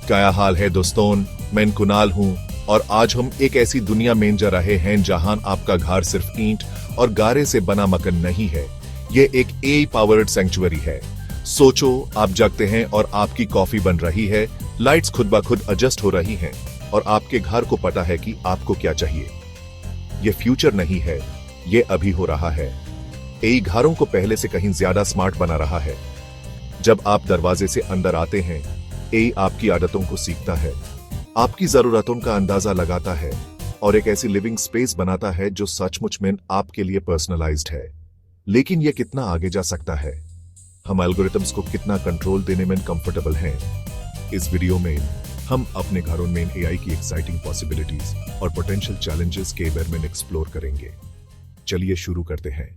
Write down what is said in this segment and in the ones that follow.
क्या हाल है दोस्तों, मैं कुणाल हूँ और आज हम एक ऐसी दुनिया में जा रहे हैं जहां आपका घर सिर्फ ईंट और गारे से बना मकान नहीं है, ये एक एआई पावर्ड सैंक्चुअरी है। सोचो, आप जगते हैं और आपकी कॉफी बन रही है, लाइट्स खुद ब खुद एडजस्ट हो रही हैं और आपके घर को पता है कि आपको क्या चाहिए। ये फ्यूचर नहीं है, ये अभी हो रहा है। एआई घरों को पहले से कहीं ज्यादा स्मार्ट बना रहा है। जब आप दरवाजे से अंदर आते हैं, एआई आपकी आदतों को सीखता है, आपकी जरूरतों का अंदाजा लगाता है और एक ऐसी लिविंग स्पेस बनाता है जो सचमुच में आपके लिए पर्सनलाइज्ड है। लेकिन यह कितना आगे जा सकता है? हम एल्गोरिथम्स को कितना कंट्रोल देने में कंफर्टेबल हैं? इस वीडियो में हम अपने घरों में एआई की एक्साइटिंग पॉसिबिलिटीज और पोटेंशियल चैलेंजेस के बारे में एक्सप्लोर करेंगे। चलिए शुरू करते हैं।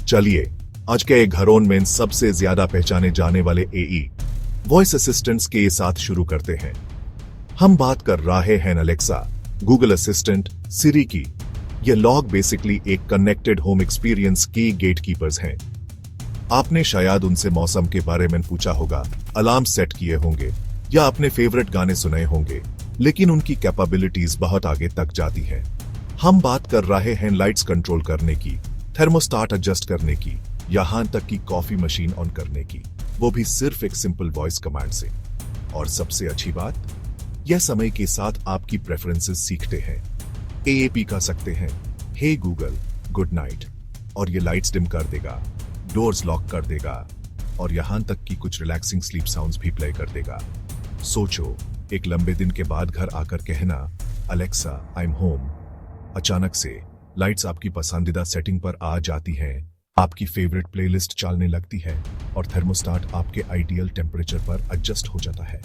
चलिए आज के घरों में सबसे ज्यादा पहचाने जाने वाले एआई वॉइस असिस्टेंट्स के साथ शुरू करते हैं। हम बात कर रहे हैं अलेक्सा, गूगल असिस्टेंट, सिरी की। ये लोग बेसिकली एक कनेक्टेड होम एक्सपीरियंस की गेटकीपर्स हैं। आपने शायद उनसे मौसम के बारे में पूछा होगा, अलार्म सेट किए होंगे या अपने फेवरेट गाने सुनाए होंगे, लेकिन उनकी कैपेबिलिटीज बहुत आगे तक जाती है। हम बात कर रहे हैं लाइट्स कंट्रोल करने की, थर्मोस्टाट एडजस्ट करने की, यहां तक कि कॉफी मशीन ऑन करने की, वो भी सिर्फ एक सिंपल वॉइस कमांड से। और सबसे अच्छी बात, यह समय के साथ आपकी प्रेफरेंसेस सीखते हैं। एएपी कह सकते हैं, हे गूगल गुड नाइट, और ये लाइट्स डिम कर देगा, डोर्स लॉक कर देगा और यहां तक कि कुछ रिलैक्सिंग स्लीप साउंड्स भी प्ले कर देगा। सोचो, एक लंबे दिन के बाद घर आकर कहना, अलेक्सा आई एम होम। अचानक से लाइट्स आपकी पसंदीदा सेटिंग पर आ जाती हैं, आपकी फेवरेट प्लेलिस्ट चलने लगती है और थर्मोस्टाट आपके आइडियल टेम्परेचर पर एडजस्ट हो जाता है।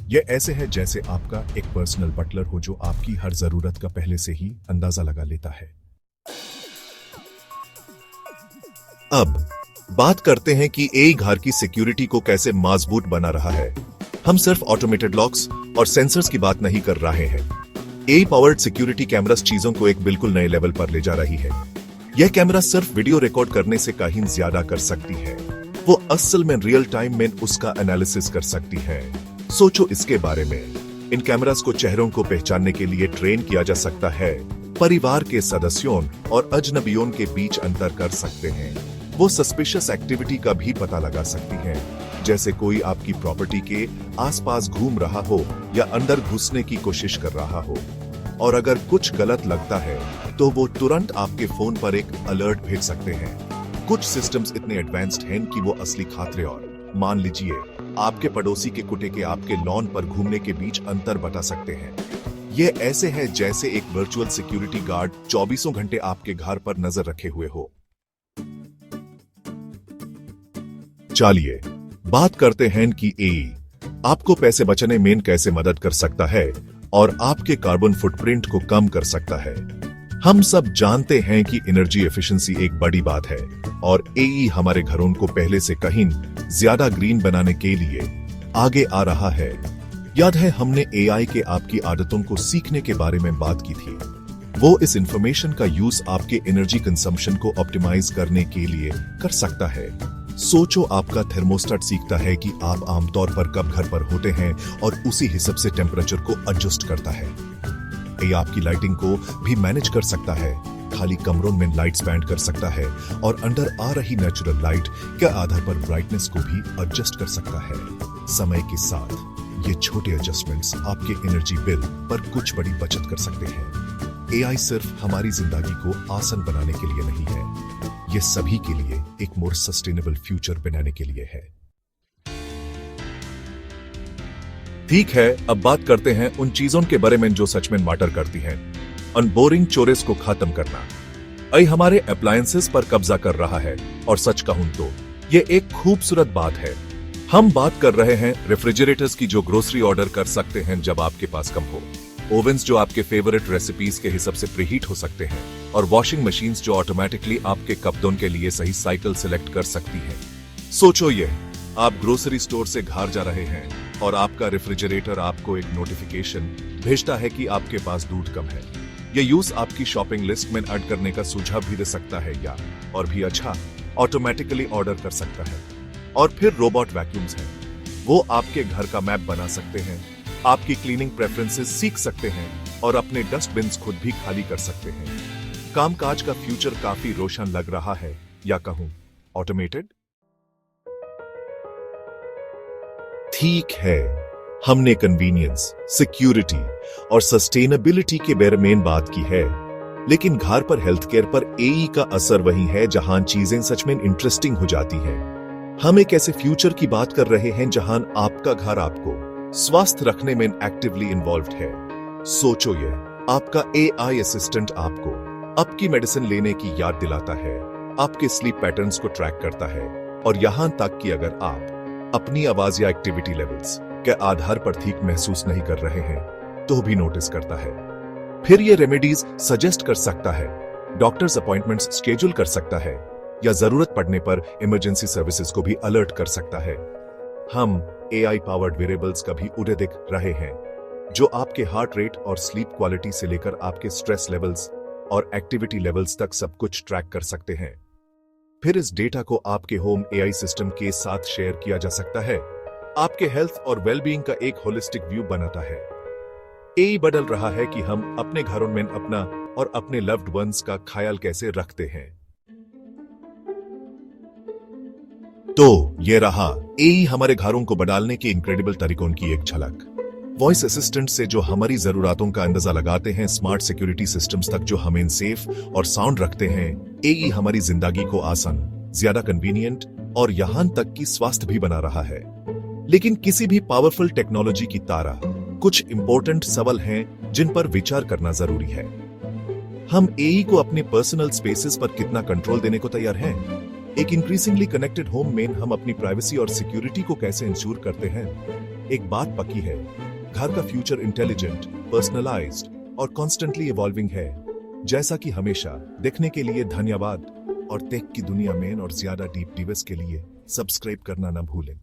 यह ऐसे है जैसे आपका एक पर्सनल बटलर हो जो आपकी हर जरूरत का पहले से ही अंदाजा लगा लेता है। अब बात करते हैं कि एआई घर की सिक्योरिटी को कैसे मजबूत बना रहा है। हम सिर्फ ऑटोमेटेड लॉक्स और सेंसर्स की बात नहीं कर रहे हैं। एआई पावर्ड सिक्योरिटी कैमरास चीजों को एक बिल्कुल नए लेवल पर ले जा रही है। यह कैमरा सिर्फ वीडियो रिकॉर्ड करने से कहीं ज्यादा कर सकती है, वो असल में रियल टाइम में उसका एनालिसिस कर सकती है। सोचो इसके बारे में, इन कैमरास को चेहरों को पहचानने के लिए ट्रेन किया जा सकता है, परिवार के सदस्यों और अजनबियों के बीच अंतर कर सकते हैं। वो सस्पिशियस एक्टिविटी का भी पता लगा सकती है, जैसे कोई आपकी प्रॉपर्टी के आसपास घूम रहा हो या अंदर घुसने की कोशिश कर रहा हो। और अगर कुछ गलत लगता है तो वो तुरंत आपके फोन पर एक अलर्ट भेज सकते हैं। कुछ सिस्टम्स इतने एडवांस्ड हैं कि वो असली खतरे और मान लीजिए आपके पड़ोसी के कुत्ते के आपके लॉन पर घूमने के बीच अंतर बता सकते हैं। ये ऐसे है जैसे एक वर्चुअल सिक्योरिटी गार्ड 24 घंटे आपके घर पर नजर रखे हुए हो। चलिए बात करते हैं कि एआई आपको पैसे बचाने में कैसे मदद कर सकता है और आपके कार्बन फुटप्रिंट को कम कर सकता है। हम सब जानते हैं कि एनर्जी एफिशिएंसी एक बड़ी बात है और एआई हमारे घरों को पहले से कहीं ज्यादा ग्रीन बनाने के लिए आगे आ रहा है। याद है हमने एआई के आपकी आदतों को सीखने के बारे में बात की थी। वो इस इंफॉर्मेशन का यूज आपके एनर्जी कंजम्पशन को ऑप्टिमाइज करने के लिए कर सकता है। सोचो, आपका थर्मोस्टेट सीखता है कि आप आमतौर पर कब घर पर होते हैं और उसी हिसाब से टेम्परेचर को एडजस्ट करता है। ये आपकी लाइटिंग को भी मैनेज कर सकता है, खाली कमरों में लाइट्स बैंड कर सकता है और अंदर आ रही नेचुरल लाइट के आधार पर ब्राइटनेस को भी एडजस्ट कर सकता है। समय के साथ ये छोटे एडजस्टमेंट्स आपके एनर्जी बिल पर कुछ बड़ी बचत कर सकते हैं। एआई सिर्फ हमारी जिंदगी को आसान बनाने के लिए नहीं है, ये सभी के लिए एक मोर सस्टेनेबल फ्यूचर बनाने के लिए है। ठीक है, अब बात करते हैं उन चीजों के बारे में जो सच में मैटर करती हैं। उन बोरिंग चोरेस को खत्म करना। एआई हमारे अप्लायंसेस पर कब्जा कर रहा है और सच कहूं तो ये एक खूबसूरत बात है। हम बात कर रहे हैं रेफ्रिजरेटर्स की जो ग्रोसरी ऑर्डर कर सकते हैं जब आपके पास कम हो, ओवन्स जो आपके फेवरेट रेसिपीज के हिसाब से प्रीहीट हो सकते हैं और वॉशिंग मशीन्स जो ऑटोमेटिकली आपके कपड़ों के लिए सही साइकिल सिलेक्ट कर सकती हैं। सोचो, ये आप ग्रोसरी स्टोर से घर जा रहे हैं और आपका रेफ्रिजरेटर आपको एक नोटिफिकेशन भेजता है कि आपके पास दूध कम है। यह यूज आपकी शॉपिंग लिस्ट में ऐड करने का सुझाव भी दे सकता है या और भी अच्छा ऑटोमेटिकली ऑर्डर कर सकता है। और फिर रोबोट वैक्यूम्स हैं वो आपके घर का मैप बना सकते हैं, आपकी क्लीनिंग प्रेफरेंसेस सीख सकते हैं और अपने डस्टबिन्स खुद भी खाली कर सकते हैं। कामकाज का फ्यूचर काफी रोशन लग रहा है, या कहूं ऑटोमेटेड। ठीक है, हमने कन्वीनियंस, सिक्योरिटी और सस्टेनेबिलिटी के बारे में बात की है, लेकिन घर पर हेल्थ केयर पर एई का असर वही है जहां चीजें सच में इंटरेस्टिंग हो जाती हैं। हम एक ऐसे फ्यूचर की बात कर रहे हैं जहां आपका घर आपको स्वस्थ रखने में एक्टिवली इन्वॉल्व्ड है। सोचो, ये आपका एआई असिस्टेंट आपको आपकी मेडिसिन लेने की याद दिलाता है, आपके स्लीप पैटर्न्स को ट्रैक करता है और यहां तक कि अगर आप अपनी आवाज या एक्टिविटी लेवल्स के आधार पर ठीक महसूस नहीं कर रहे हैं तो भी नोटिस करता है। फिर ये रेमेडीज सजेस्ट कर सकता है, डॉक्टर्स अपॉइंटमेंट्स शेड्यूल कर सकता है या जरूरत पड़ने पर इमरजेंसी सर्विसेज को भी अलर्ट कर सकता है। हम एआई पावर्ड वेरिएबल्स का भी उड़े दिख रहे हैं, जो आपके हार्ट रेट और स्लीप क्वालिटी से लेकर आपके स्ट्रेस लेवल्स और एक्टिविटी लेवल्स तक सब कुछ ट्रैक कर सकते हैं। फिर इस डेटा को आपके होम एआई सिस्टम के साथ शेयर किया जा सकता है, आपके हेल्थ और वेलबींग का एक होलिस्टिक व्यू बनाता है। एआई बदल रहा है कि हम अपने घरों में अपना और अपने लव्ड वंस का ख्याल कैसे रखते हैं। तो ये रहा एआई हमारे घरों को बदलने के इनक्रेडिबल तरीकों की एक झलक। वॉइस असिस्टेंट से जो हमारी जरूरतों का अंदाजा लगाते हैं, स्मार्ट सिक्योरिटी सिस्टम्स तक जो हमें सेफ और साउंड रखते हैं, एआई हमारी जिंदगी को आसान, ज्यादा कन्वीनियंट और यहां तक कि स्वास्थ्य भी बना रहा है। लेकिन किसी भी पावरफुल टेक्नोलॉजी की तरह कुछ इंपॉर्टेंट सवाल हैं जिन पर विचार करना जरूरी है। हम एआई को अपने पर्सनल स्पेसेस पर कितना कंट्रोल देने को तैयार हैं? एक इंक्रीजिंगली कनेक्टेड होम में हम अपनी प्राइवेसी और सिक्योरिटी को कैसे इंश्योर करते हैं? एक बात पक्की है, घर का फ्यूचर इंटेलिजेंट, पर्सनलाइज्ड और कॉन्स्टेंटली इवॉल्विंग है। जैसा कि हमेशा देखने के लिए धन्यवाद और टेक की दुनिया में और ज्यादा डीप डिवेस के लिए सब्सक्राइब करना ना भूलें।